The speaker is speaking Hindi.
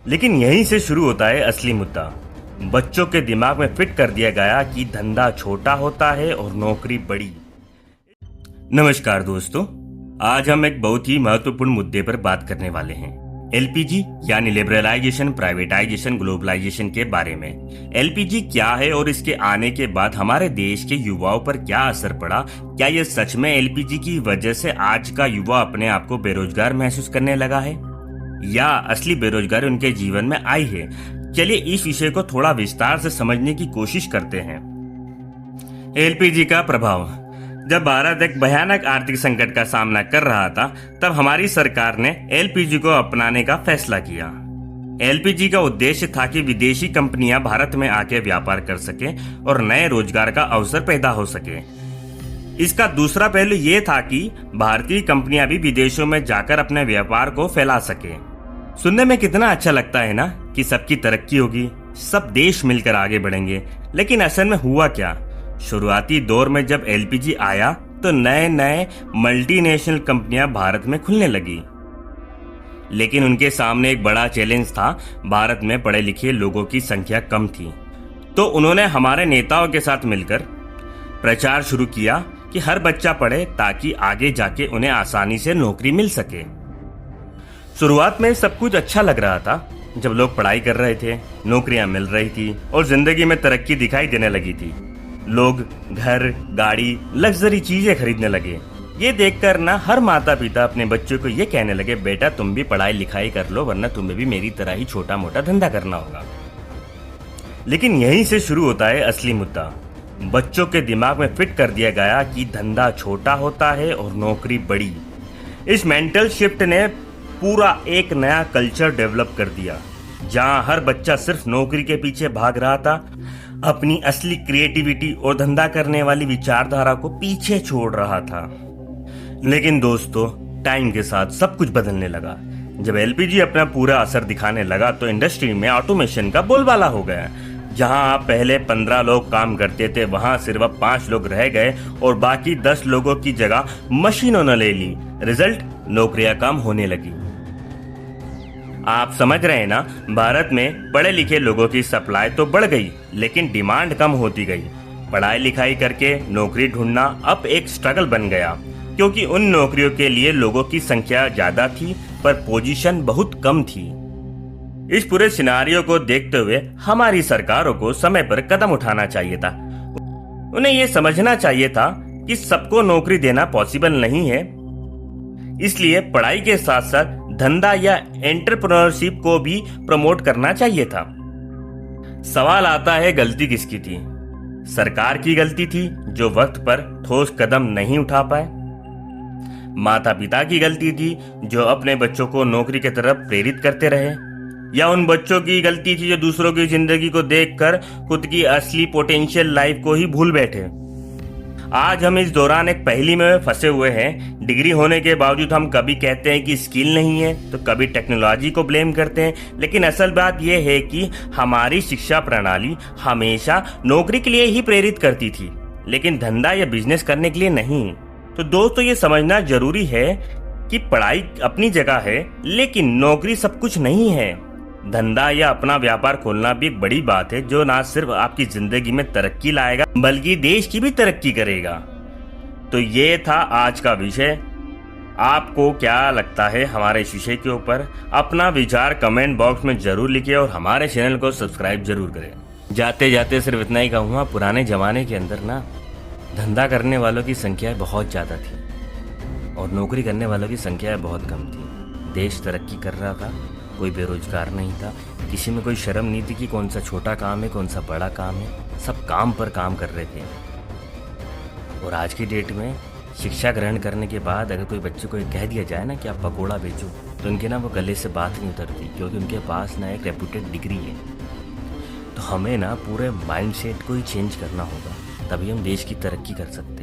लेकिन यहीं से शुरू होता है असली मुद्दा। बच्चों के दिमाग में फिट कर दिया गया कि धंधा छोटा होता है और नौकरी बड़ी। नमस्कार दोस्तों, आज हम एक बहुत ही महत्वपूर्ण मुद्दे पर बात करने वाले हैं। एलपीजी यानी लिबरलाइजेशन, प्राइवेटाइजेशन, ग्लोबलाइजेशन के बारे में। एलपीजी क्या है और इसके आने के बाद हमारे देश के युवाओं पर क्या असर पड़ा? क्या यह सच में एलपीजी की वजह से आज का युवा अपने आप को बेरोजगार महसूस करने लगा है या असली बेरोजगारी उनके जीवन में आई है? चलिए इस विषय को थोड़ा विस्तार से समझने की कोशिश करते हैं। एलपीजी का प्रभाव। जब भारत एक भयानक आर्थिक संकट का सामना कर रहा था, तब हमारी सरकार ने एलपीजी को अपनाने का फैसला किया। एलपीजी का उद्देश्य था कि विदेशी कंपनियां भारत में आके व्यापार कर सकें और नए रोजगार का अवसर पैदा हो सके। इसका दूसरा पहलू ये था कि भारतीय कंपनियां भी विदेशों में जाकर अपने व्यापार को फैला सके। सुनने में कितना अच्छा लगता है ना कि सबकी तरक्की होगी, सब देश मिलकर आगे बढ़ेंगे। लेकिन असल में हुआ क्या? शुरुआती दौर में जब एलपीजी आया तो नए नए मल्टीनेशनल कंपनियां भारत में खुलने लगी, लेकिन उनके सामने एक बड़ा चैलेंज था। भारत में पढ़े लिखे लोगों की संख्या कम थी, तो उन्होंने हमारे नेताओं के साथ मिलकर प्रचार शुरू किया कि हर बच्चा पढ़े ताकि आगे जाके उन्हें आसानी से नौकरी मिल सके। शुरुआत में सब कुछ अच्छा लग रहा था। जब लोग पढ़ाई कर रहे थे, नौकरियां मिल रही थी और जिंदगी में तरक्की दिखाई देने लगी थी। लोग घर, गाड़ी, लग्जरी चीजें खरीदने लगे। ये देखकर ना हर माता पिता अपने बच्चों को ये कहने लगे, बेटा तुम भी पढ़ाई लिखाई कर लो, वरना तुम्हें भी मेरी तरह ही छोटा मोटा धंधा करना होगा। लेकिन यहीं से शुरू होता है असली मुद्दा। बच्चों के दिमाग में फिट कर दिया गया कि धंधा छोटा होता है और नौकरी बड़ी। इस मेंटल शिफ्ट ने पूरा एक नया कल्चर डेवलप कर दिया, जहां हर बच्चा सिर्फ नौकरी के पीछे भाग रहा था, अपनी असली क्रिएटिविटी और धंधा करने वाली विचारधारा को पीछे छोड़ रहा था। लेकिन दोस्तों, टाइम के साथ सब कुछ बदलने लगा। जब एलपीजी अपना पूरा असर दिखाने लगा तो इंडस्ट्री में ऑटोमेशन का बोलबाला हो गया। जहां आप पहले 15 लोग काम करते थे, वहां सिर्फ अब 5 लोग रह गए और बाकी 10 लोगों की जगह मशीनों ने ले ली। रिजल्ट, नौकरियां कम होने लगी। आप समझ रहे हैं ना, भारत में पढ़े लिखे लोगों की सप्लाई तो बढ़ गई, लेकिन डिमांड कम होती गई। पढ़ाई लिखाई करके नौकरी ढूंढना अब एक स्ट्रगल बन गया, क्योंकि उन नौकरियों के लिए लोगों की संख्या ज्यादा थी पर पोजीशन बहुत कम थी। इस पूरे सिनारियो को देखते हुए हमारी सरकारों को समय पर कदम उठाना चाहिए था। उन्हें यह समझना चाहिए था कि सबको नौकरी देना पॉसिबल नहीं है, इसलिए पढ़ाई के साथ साथ धंधा या एंटरप्रेन्योरशिप को भी प्रमोट करना चाहिए था। सवाल आता है, गलती किसकी थी? सरकार की गलती थी जो वक्त पर ठोस कदम नहीं उठा पाए? माता पिता की गलती थी जो अपने बच्चों को नौकरी की तरफ प्रेरित करते रहे? या उन बच्चों की गलती थी जो दूसरों की जिंदगी को देखकर खुद की असली पोटेंशियल लाइफ को ही भूल बैठे? आज हम इस दौरान एक पहेली में फंसे हुए हैं। डिग्री होने के बावजूद हम कभी कहते हैं कि स्किल नहीं है, तो कभी टेक्नोलॉजी को ब्लेम करते हैं। लेकिन असल बात यह है कि हमारी शिक्षा प्रणाली हमेशा नौकरी के लिए ही प्रेरित करती थी, लेकिन धंधा या बिजनेस करने के लिए नहीं। तो दोस्तों, ये समझना जरूरी है कि पढ़ाई अपनी जगह है, लेकिन नौकरी सब कुछ नहीं है। धंधा या अपना व्यापार खोलना भी एक बड़ी बात है, जो ना सिर्फ आपकी जिंदगी में तरक्की लाएगा बल्कि देश की भी तरक्की करेगा। तो ये था आज का विषय। आपको क्या लगता है हमारे इस विषय के ऊपर? अपना विचार कमेंट बॉक्स में जरूर लिखिए और हमारे चैनल को सब्सक्राइब जरूर करें। जाते जाते सिर्फ इतना ही कहूँगा, पुराने जमाने के अंदर ना धंधा करने वालों की संख्या बहुत ज़्यादा थी और नौकरी करने वालों की संख्या बहुत कम थी। देश तरक्की कर रहा था, कोई बेरोजगार नहीं था, किसी में कोई शर्म नहीं थी कि कौन सा छोटा काम है, कौन सा बड़ा काम है। सब काम पर काम कर रहे थे। और आज की डेट में शिक्षा ग्रहण करने के बाद अगर कोई बच्चे को कह दिया जाए ना कि आप पकोड़ा बेचो, तो उनके ना वो गले से बात नहीं उतरती, क्योंकि उनके पास ना एक रेप्यूटेड डिग्री है। तो हमें ना पूरे माइंडसेट को ही चेंज करना होगा, तभी हम देश की तरक्की कर सकते हैं।